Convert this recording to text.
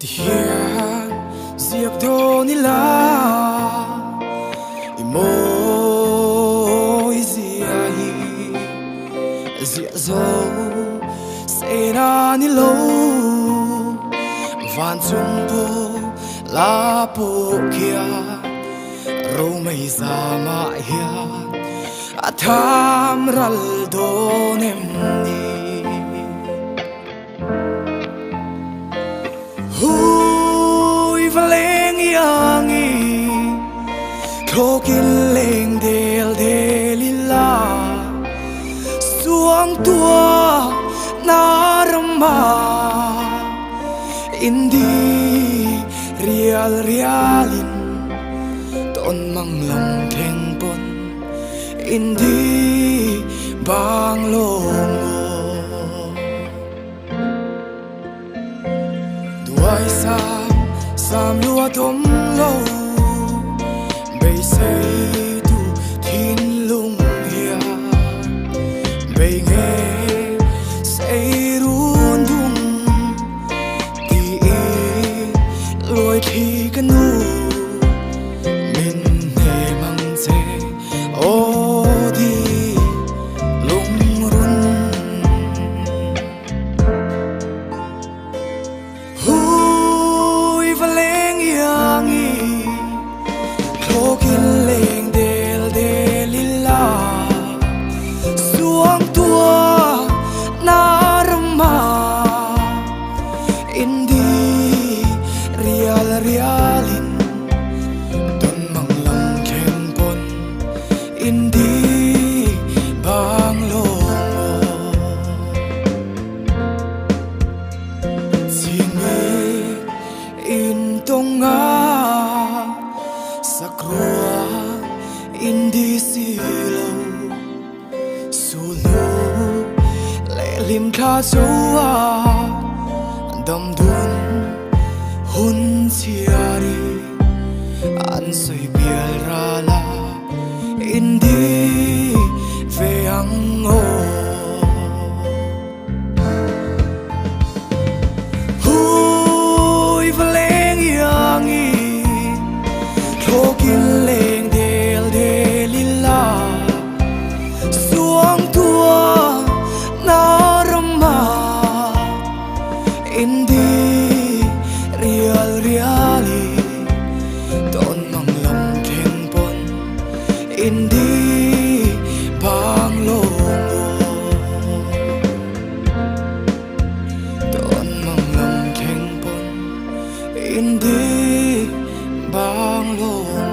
Tiang siap do nila imo iziahi zia zo sena nilo van chung po la po kia ro mai za ma ya atham ral do nem ni hui valeng yangi klokin leng del delila suang tua narama indi realin ton mang lam keng pon indi bang long duai sam lua tom lo bay say tu thin lung hia bay nghe say run dung ti loi thi canu min ne mang che o di lung run hui valeng yangi klokin leng del delila suang tua narama indi realin ton mang lam keng pon indi bang lo in tonga sakrua indi silo sulu le lim kha chowa dam dun hun chiari an soi bial rala indi ve ango klokin leng del delila suang tua narama indi realin ton mang lam keng pon indi bang long ton mang lam keng pon indi bang long